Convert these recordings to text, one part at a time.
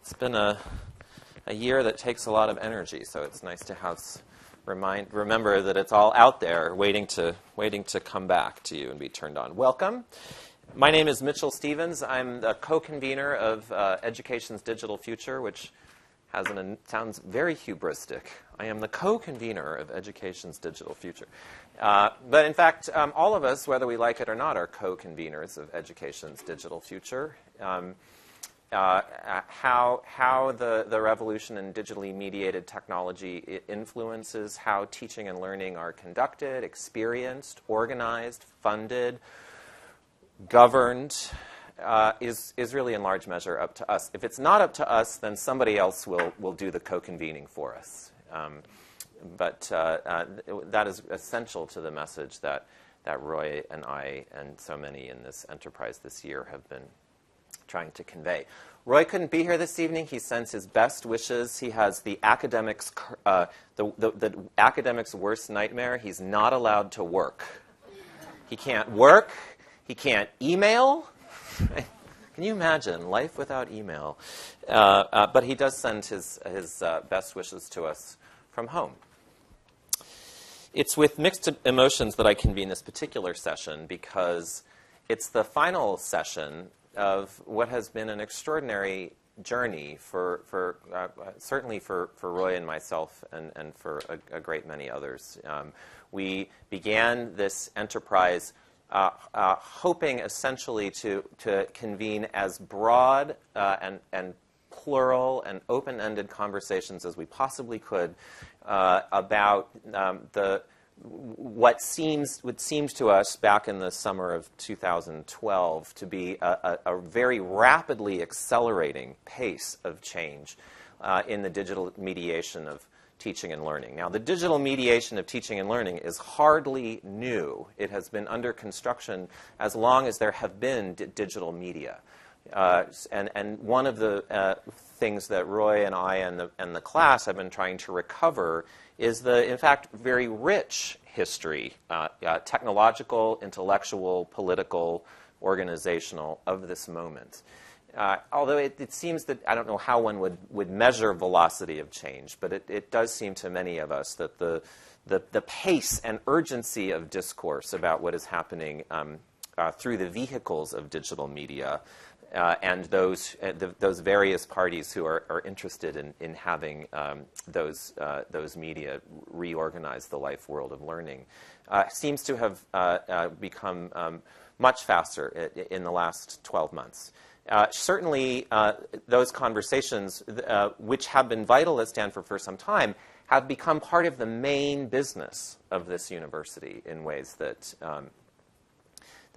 It's been a year that takes a lot of energy, so it's nice to have remember that it's all out there waiting to come back to you and be turned on. Welcome. My name is Mitchell Stevens. I'm the co-convener of Education's Digital Future, which sounds very hubristic. I am the co-convener of Education's Digital Future. But in fact, all of us, whether we like it or not, are co-conveners of Education's Digital Future. How the revolution in digitally mediated technology influences how teaching and learning are conducted, experienced, organized, funded, governed, is really in large measure up to us. If it's not up to us, then somebody else will do the co-convening for us. But that is essential to the message that Roy and I and so many in this enterprise this year have been trying to convey. Roy couldn't be here this evening. He sends his best wishes. He has the academic's worst nightmare. He's not allowed to work. He can't work. He can't email. Can you imagine life without email? But he does send his best wishes to us from home. It's with mixed emotions that I convene this particular session because it's the final session of what has been an extraordinary journey certainly for Roy and myself and for a great many others. We began this enterprise hoping essentially to convene as broad and plural and open-ended conversations as we possibly could about what seems to us back in the summer of 2012 to be a very rapidly accelerating pace of change in the digital mediation of teaching and learning. Now, the digital mediation of teaching and learning is hardly new. It has been under construction as long as there have been digital media. And one of the things that Roy and I and the class have been trying to recover is the, in fact, very rich history, technological, intellectual, political, organizational, of this moment. Although it seems that, I don't know how one would measure velocity of change, but it does seem to many of us that the pace and urgency of discourse about what is happening through the vehicles of digital media and those various parties who are interested in having those media reorganize the life world of learning seems to have become much faster in the last 12 months. Certainly, those conversations, which have been vital at Stanford for some time, have become part of the main business of this university in ways that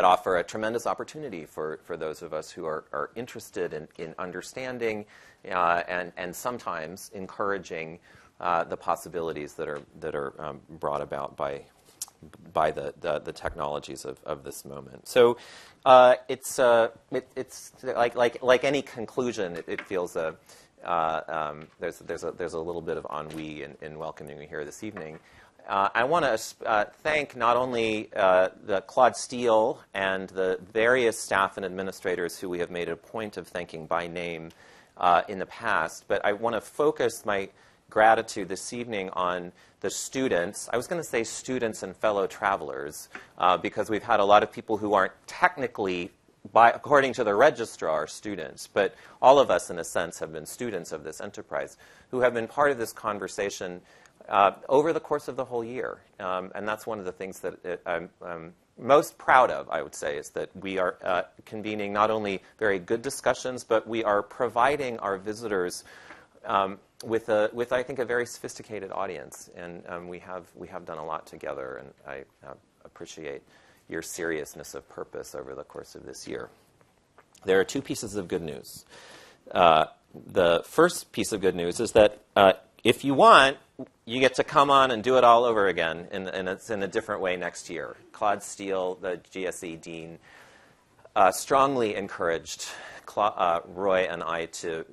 offer a tremendous opportunity for those of us who are interested in understanding and sometimes encouraging the possibilities that are brought about by the technologies of this moment. So it's like any conclusion. It feels there's a little bit of ennui in welcoming you here this evening. I want to thank not only the Claude Steele and the various staff and administrators who we have made a point of thanking by name in the past, but I want to focus my gratitude this evening on the students. I was going to say students and fellow travelers because we've had a lot of people who aren't technically, according to the registrar, students, but all of us in a sense have been students of this enterprise who have been part of this conversation over the course of the whole year. And that's one of the things that I'm most proud of, I would say, is that we are convening not only very good discussions, but we are providing our visitors with I think, a very sophisticated audience. And we have done a lot together, and I appreciate your seriousness of purpose over the course of this year. There are two pieces of good news. The first piece of good news is that if you want, you get to come on and do it all over again, and it's in a different way next year. Claude Steele, the GSE dean, strongly encouraged Roy and I to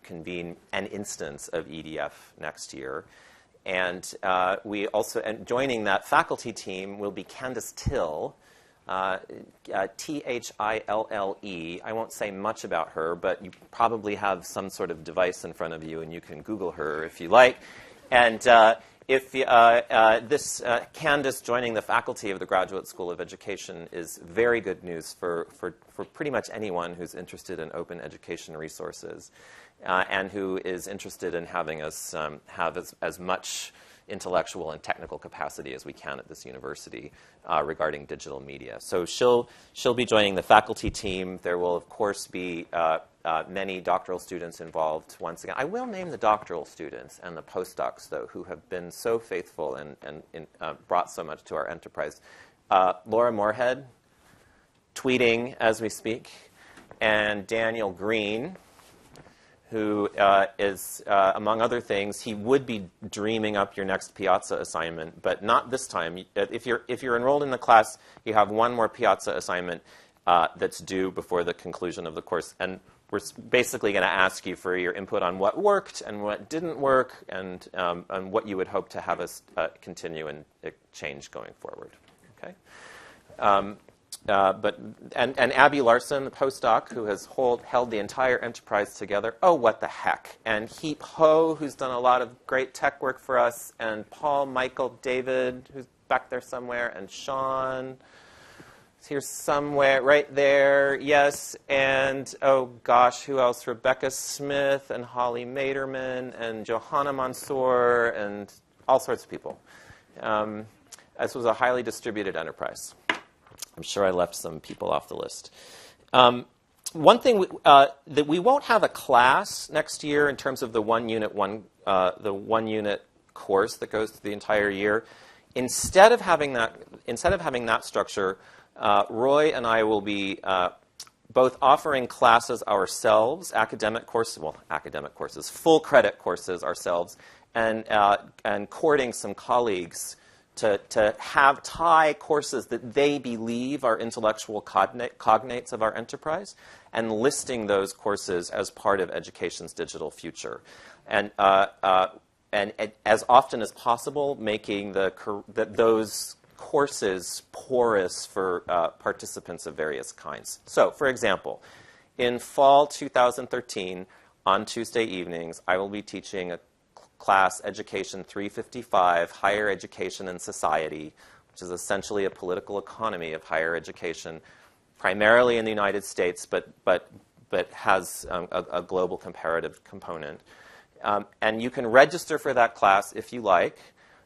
convene an instance of EDF next year. And we also, and joining that faculty team will be Candace Till, Thille. I won't say much about her, but you probably have some sort of device in front of you, and you can Google her if you like. And Candace joining the faculty of the Graduate School of Education is very good news for pretty much anyone who's interested in open education resources and who is interested in having us have as much intellectual and technical capacity as we can at this university regarding digital media. So she'll be joining the faculty team. There will, of course, be many doctoral students involved once again. I will name the doctoral students and the postdocs, though, who have been so faithful and brought so much to our enterprise. Laura Moorhead, tweeting as we speak, and Daniel Green, who is, among other things, he would be dreaming up your next Piazza assignment, but not this time. If you're enrolled in the class, you have one more Piazza assignment that's due before the conclusion of the course. And we're basically going to ask you for your input on what worked and what didn't work and what you would hope to have us continue and change going forward. Okay? And Abby Larson, the postdoc, who has held the entire enterprise together. Oh, what the heck. And Heap Ho, who's done a lot of great tech work for us, and Paul, Michael, David, who's back there somewhere, and Sean is here somewhere, right there, yes, and, oh gosh, who else? Rebecca Smith, and Holly Materman, and Johanna Mansour, and all sorts of people. This was a highly distributed enterprise. I'm sure I left some people off the list. One thing that we won't have a class next year in terms of the one unit course that goes through the entire year. Instead of having that structure, Roy and I will be both offering classes ourselves, academic courses, full credit courses ourselves, and courting some colleagues to tie courses that they believe are intellectual cognates of our enterprise, and listing those courses as part of education's digital future. And as often as possible, making those courses porous for participants of various kinds. So, for example, in fall 2013, on Tuesday evenings, I will be teaching a class, Education 355, Higher Education and Society, which is essentially a political economy of higher education, primarily in the United States, but has a global comparative component. And you can register for that class if you like,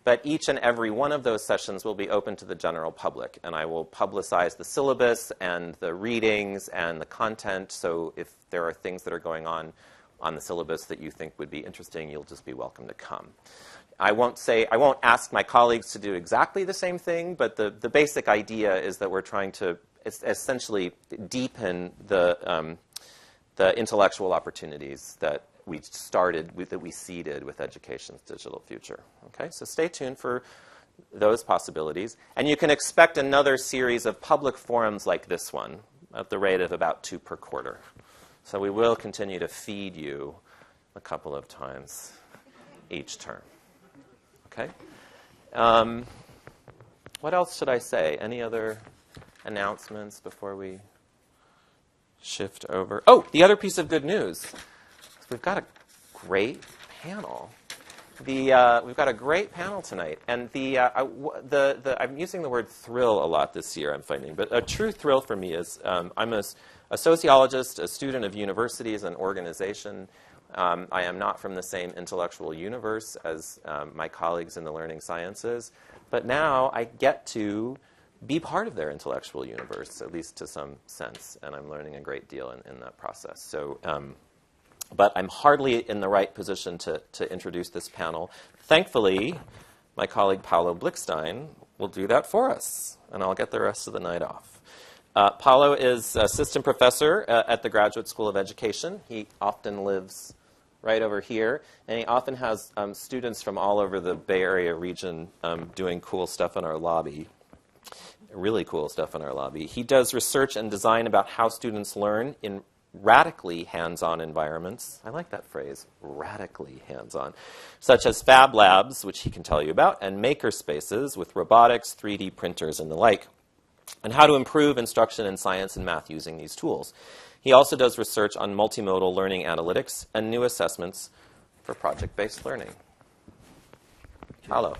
but each and every one of those sessions will be open to the general public, and I will publicize the syllabus and the readings and the content, so if there are things that are going on the syllabus that you think would be interesting, you'll just be welcome to come. I won't ask my colleagues to do exactly the same thing, but the basic idea is that we're trying to essentially deepen the intellectual opportunities that we seeded with education's digital future. Okay, so stay tuned for those possibilities. And you can expect another series of public forums like this one at the rate of about 2 per quarter. So we will continue to feed you a couple of times each term. Okay? What else should I say? Any other announcements before we shift over? Oh, the other piece of good news. We've got a great panel. We've got a great panel tonight. And I'm using the word thrill a lot this year, I'm finding. But a true thrill for me is I'm a sociologist, a student of universities and organization. I am not from the same intellectual universe as my colleagues in the learning sciences. But now I get to be part of their intellectual universe, at least to some sense. And I'm learning a great deal in that process. So, but I'm hardly in the right position to introduce this panel. Thankfully, my colleague Paolo Blickstein will do that for us. And I'll get the rest of the night off. Paolo is assistant professor at the Graduate School of Education. He often lives right over here, and he often has students from all over the Bay Area region doing cool stuff in our lobby, really cool stuff in our lobby. He does research and design about how students learn in radically hands-on environments. I like that phrase, radically hands-on, such as Fab Labs, which he can tell you about, and maker spaces with robotics, 3D printers, and the like. and how to improve instruction in science and math using these tools. He also does research on multimodal learning analytics and new assessments for project-based learning. Hello.